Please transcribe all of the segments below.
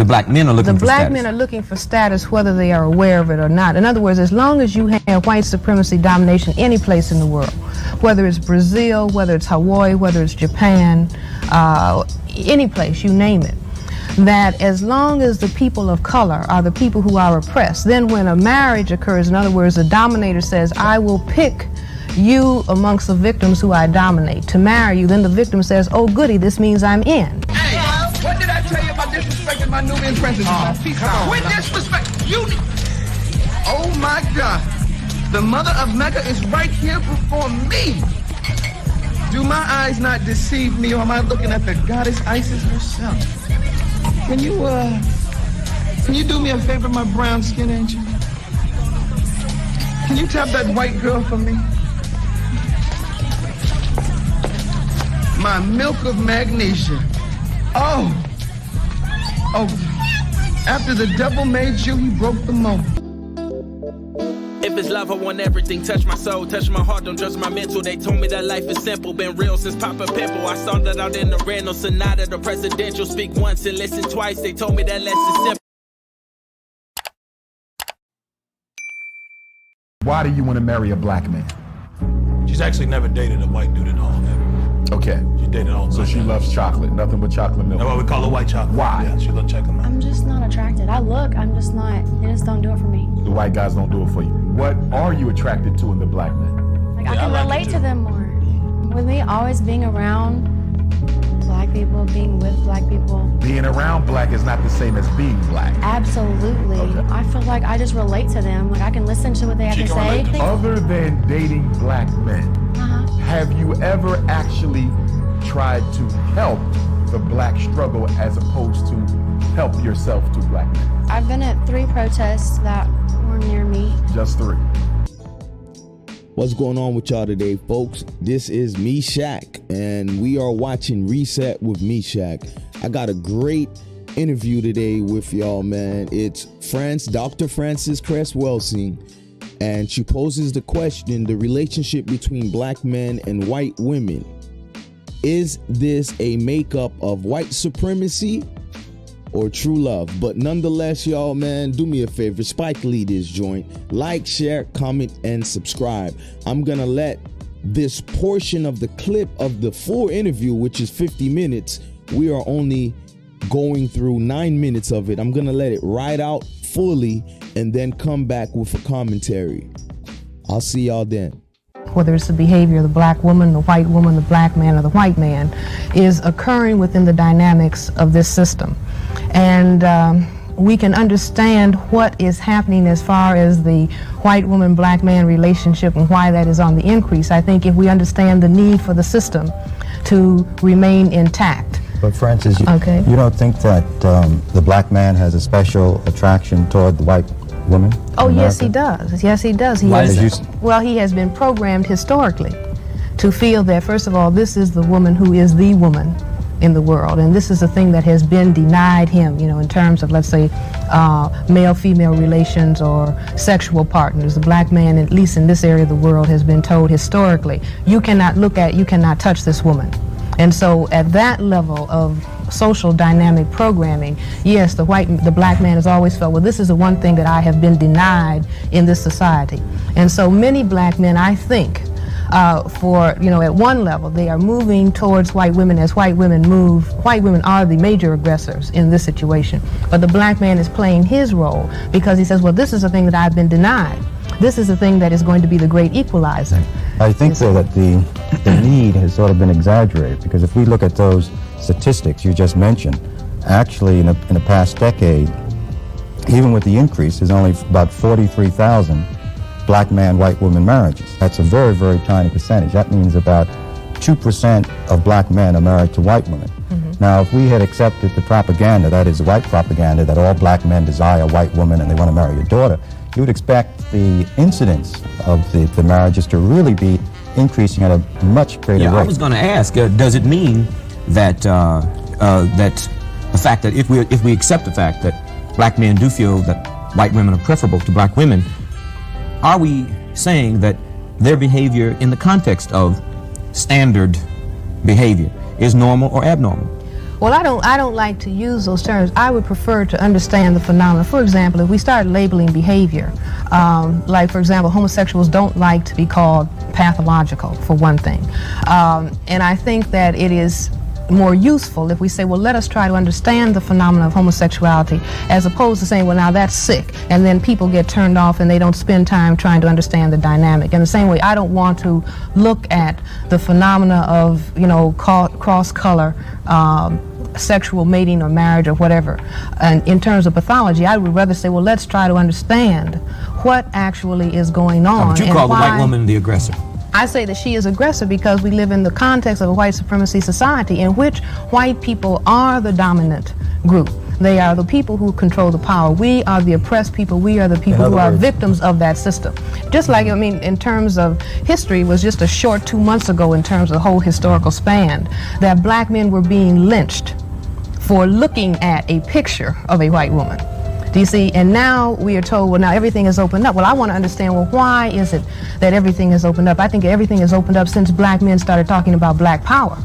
The black men are looking for status. The black men are looking for status whether they are aware of it or not. In other words, as long as you have white supremacy domination any place in the world, whether it's Brazil, whether it's Hawaii, whether it's Japan, any place, you name it, that as long as the people of color are the people who are oppressed, then when a marriage occurs, in other words, the dominator says, I will pick you amongst the victims who I dominate to marry you, then the victim says, oh goody, this means I'm in. Hey, what did I tell you about disrespecting my Nubian princess? With disrespect, you... Oh my God. The mother of Mecca is right here before me. Do my eyes not deceive me, or am I looking at the goddess Isis herself? Can you do me a favor, my brown skin angel? Can you tap that white girl for me? My milk of magnesia. Oh, after the devil made you, he broke the mold. If it's love, I want everything. Touch my soul, touch my heart, don't judge my mental. They told me that life is simple, been real since Papa Pimple. I started out in the Renault Sonata, the presidential. Speak once and listen twice. They told me that less is simple. Why do you want to marry a black man? She's actually never dated a white dude at all, never. Okay. She dated all the So time. she loves chocolate, nothing but chocolate milk. That's why we call her white chocolate. Why? Yeah, she loves chocolate milk. I'm just not attracted. I look, I'm just not, they just don't do it for me. The white guys don't do it for you. What are you attracted to in the black man? Like, Yeah, I can I like relate it to too. them more. With me always being around black people, being with black people. Being around black is not the same as being black. Absolutely. Okay. I feel like I just relate to them. Like, I can listen to what they have She to can relate say. to Other than dating black men, have you ever actually tried to help the black struggle as opposed to help yourself to black men? I've been at 3 protests that were near me. Just 3. What's going on with y'all today, folks? This is Me Shaq, and we are watching Reset with Me Shaq. I got a great interview today with y'all, man. It's Dr. Frances Cress Welsing, and she poses the question, the relationship between black men and white women. Is this a makeup of white supremacy or true love? But nonetheless, y'all, man, do me a favor, Spike Lee this joint. Like, share, comment, and subscribe. I'm gonna let this portion of the clip of the full interview, which is 50 minutes, we are only going through 9 minutes of it. I'm gonna let it ride out fully and then come back with a commentary. I'll see y'all then. Whether it's the behavior of the black woman, the white woman, the black man, or the white man, is occurring within the dynamics of this system. And we can understand what is happening as far as the white woman, black man relationship and why that is on the increase, I think, if we understand the need for the system to remain intact. But Frances, you don't think that the black man has a special attraction toward the white woman? Oh, yes, he does. Yes, he does. Well, he has been programmed historically to feel that, first of all, this is the woman who is the woman in the world, and this is a thing that has been denied him, you know, in terms of, let's say, male-female relations or sexual partners. The black man, at least in this area of the world, has been told historically, you cannot look at, you cannot touch this woman. And so at that level of social dynamic programming, yes, the black man has always felt, well, this is the one thing that I have been denied in this society. And so many black men, I think, at one level, they are moving towards white women as white women move. White women are the major aggressors in this situation. But the black man is playing his role because he says, well, this is the thing that I've been denied. This is the thing that is going to be the great equalizer. I think, though, that the need has sort of been exaggerated, because if we look at those statistics you just mentioned, actually in the past decade, even with the increase, there's only about 43,000 black man, white woman marriages. That's a very, very tiny percentage. That means about 2% of black men are married to white women. Now, if we had accepted the propaganda, that is the white propaganda, that all black men desire a white woman and they want to marry your daughter, you would expect the incidence of the marriages to really be increasing at a much greater rate. I was going to ask, does it mean that that the fact that if we accept the fact that black men do feel that white women are preferable to black women, are we saying that their behavior in the context of standard behavior is normal or abnormal? Well, I don't like to use those terms. I would prefer to understand the phenomena. For example, if we start labeling behavior, like for example, homosexuals don't like to be called pathological, for one thing. And I think that it is more useful if we say, well, let us try to understand the phenomena of homosexuality, as opposed to saying, well, now that's sick, and then people get turned off and they don't spend time trying to understand the dynamic. In the same way, I don't want to look at the phenomena of, you know, cross-color sexual mating or marriage or whatever. And in terms of pathology, I would rather say, well, let's try to understand what actually is going on. But you call the white woman the aggressor. I say that she is aggressive because we live in the context of a white supremacy society in which white people are the dominant group. They are the people who control the power. We are the oppressed people. We are the people who are victims of that system. Just like, I mean, in terms of history, it was just a short 2 months ago in terms of the whole historical span that black men were being lynched for looking at a picture of a white woman. Do you see? And now we are told, well, now everything is opened up. Well, I want to understand, well, why is it that everything is opened up? I think everything is opened up since black men started talking about black power.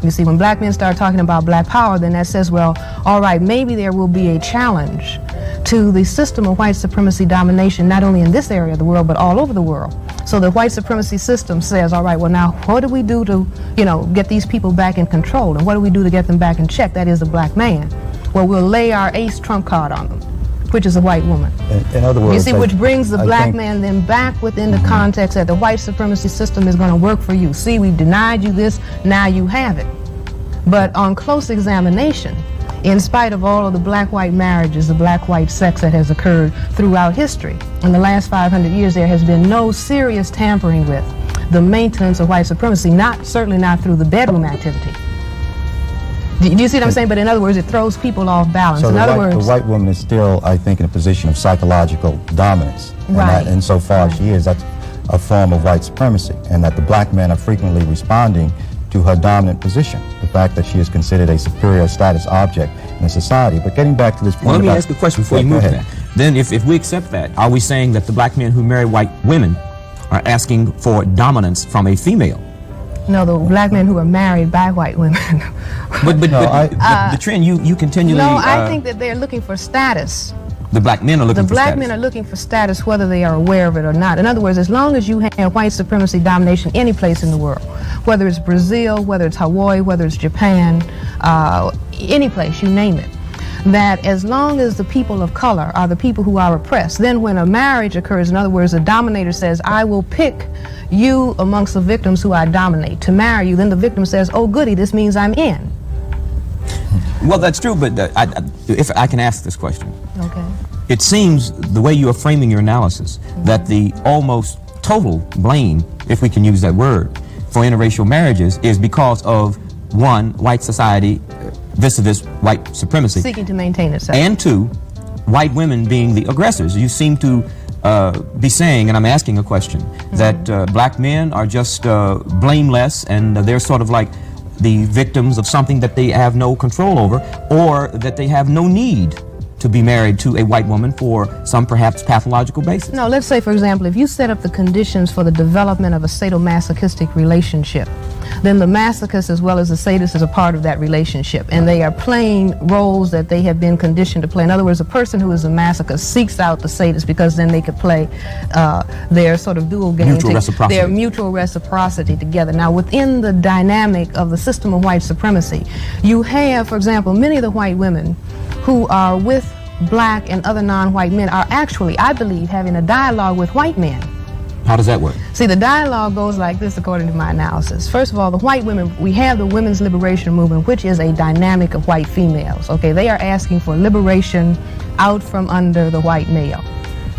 You see, when black men start talking about black power, then that says, well, all right, maybe there will be a challenge to the system of white supremacy domination, not only in this area of the world, but all over the world. So the white supremacy system says, all right, well, now what do we do to, you know, get these people back in control? And what do we do to get them back in check? That is the black man. Well, we'll lay our ace trump card on them, which is a white woman. In other words, you see, which brings the black man then back within the context that the white supremacy system is going to work for you. See, we denied you this, now you have it. But on close examination, in spite of all of the black-white marriages, the black-white sex that has occurred throughout history, in the last 500 years, there has been no serious tampering with the maintenance of white supremacy, certainly not through the bedroom activity. Do you see what I'm saying? But in other words, it throws people off balance. So in other words, the white woman is still, I think, in a position of psychological dominance. And right. That, insofar as she is, that's a form of white supremacy. And that the black men are frequently responding to her dominant position, the fact that she is considered a superior status object in society. But getting back to this point, well, let me ask a question before you move to that. Then if we accept that, are we saying that the black men who marry white women are asking for dominance from a female? No, the black men who are married by white women. But the trend you continually... No, I think that they're looking for status. The black men are looking for status. The black men are looking for status whether they are aware of it or not. In other words, as long as you have white supremacy domination any place in the world, whether it's Brazil, whether it's Hawaii, whether it's Japan, any place, you name it, that as long as the people of color are the people who are oppressed, then when a marriage occurs, in other words, the dominator says, I will pick you amongst the victims who I dominate to marry you, then the victim says, oh goody, this means I'm in. Well, that's true, but if I can ask this question. Okay. It seems, the way you are framing your analysis, that the almost total blame, if we can use that word, for interracial marriages is because of, one, white society vis-a-vis white supremacy. Seeking to maintain itself. And two, white women being the aggressors. You seem to be saying, and I'm asking a question, that black men are just blameless and they're sort of like the victims of something that they have no control over, or that they have no need to be married to a white woman for some perhaps pathological basis. No, let's say, for example, if you set up the conditions for the development of a sadomasochistic relationship, then the masochist as well as the sadist is a part of that relationship, and they are playing roles that they have been conditioned to play. In other words, a person who is a masochist seeks out the sadist because then they could play their sort of dual game, their mutual reciprocity together. Now, within the dynamic of the system of white supremacy, you have, for example, many of the white women who are with black and other non-white men are actually, I believe, having a dialogue with white men. How does that work? See, the dialogue goes like this according to my analysis. First of all, the white women, we have the women's liberation movement, which is a dynamic of white females, okay? They are asking for liberation out from under the white male.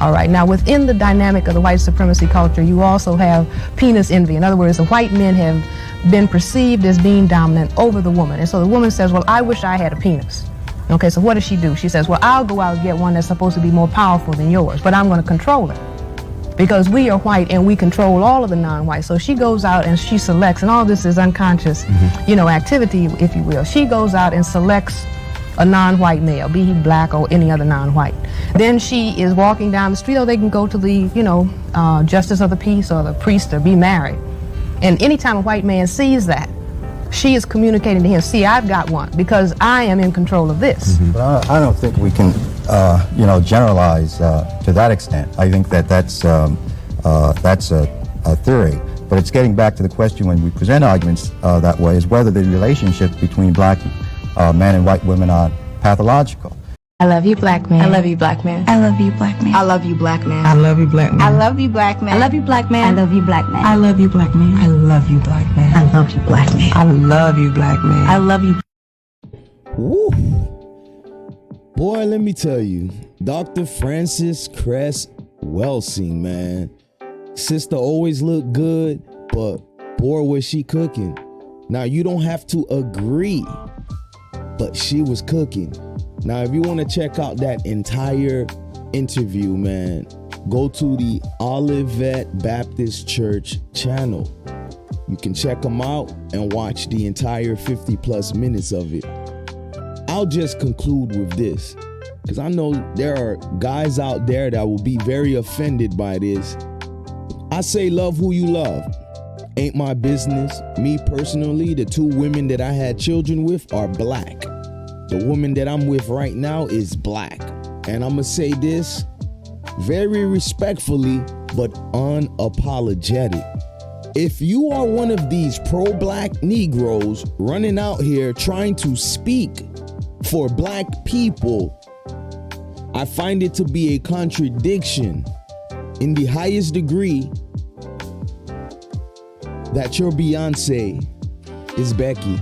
All right, now within the dynamic of the white supremacy culture, you also have penis envy. In other words, the white men have been perceived as being dominant over the woman. And so the woman says, well, I wish I had a penis. Okay, so what does she do? She says, well, I'll go out and get one that's supposed to be more powerful than yours, but I'm going to control it because we are white and we control all of the non-whites. So she goes out and she selects, and all this is unconscious, you know, activity, if you will. She goes out and selects a non-white male, be he black or any other non-white. Then she is walking down the street, or they can go to the, you know, justice of the peace or the priest or be married. And anytime a white man sees that, she is communicating to him, see, I've got one because I am in control of this. But I don't think we can, generalize to that extent. I think that's a theory. But it's getting back to the question when we present arguments that way is whether the relationships between black men and white women are pathological. I love you, black man. I love you, black man. I love you, black man. I love you, black man. I love you, black man. I love you, black man. I love you, black man. I love you, black man. I love you, black man. I love you, black man. I love you, black man. I love you, black man. I love you. Woo. Boy, let me tell you, Dr. Frances Cress Welsing, man. Sister always looked good, but boy, was she cooking. Now, you don't have to agree, but she was cooking. Now, if you want to check out that entire interview, man, go to the Olivet Baptist Church channel. You can check them out and watch the entire 50 plus minutes of it. I'll just conclude with this, because I know there are guys out there that will be very offended by this. I say love who you love. Ain't my business. Me personally, the 2 women that I had children with are black. The woman that I'm with right now is black. And I'm going to say this very respectfully, but unapologetic. If you are one of these pro-black Negroes running out here trying to speak for black people, I find it to be a contradiction in the highest degree that your Beyonce is Becky.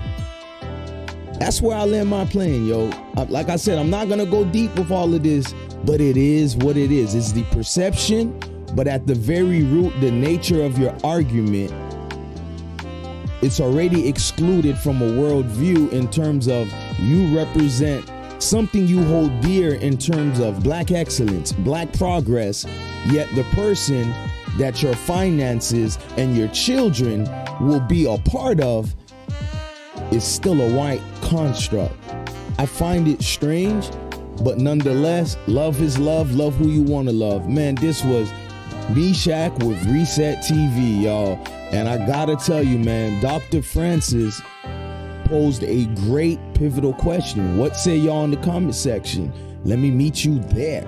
That's where I land my plane, yo. Like I said, I'm not gonna go deep with all of this, but it is what it is. It's the perception, but at the very root, the nature of your argument, it's already excluded from a worldview in terms of you represent something you hold dear in terms of black excellence, black progress, yet the person that your finances and your children will be a part of is still a white construct. I find it strange, but nonetheless, love is love. Love who you want to love. Man, this was Meshack with Reset TV, y'all. And I gotta tell you, man, Dr. Frances posed a great pivotal question. What say y'all in the comment section? Let me meet you there.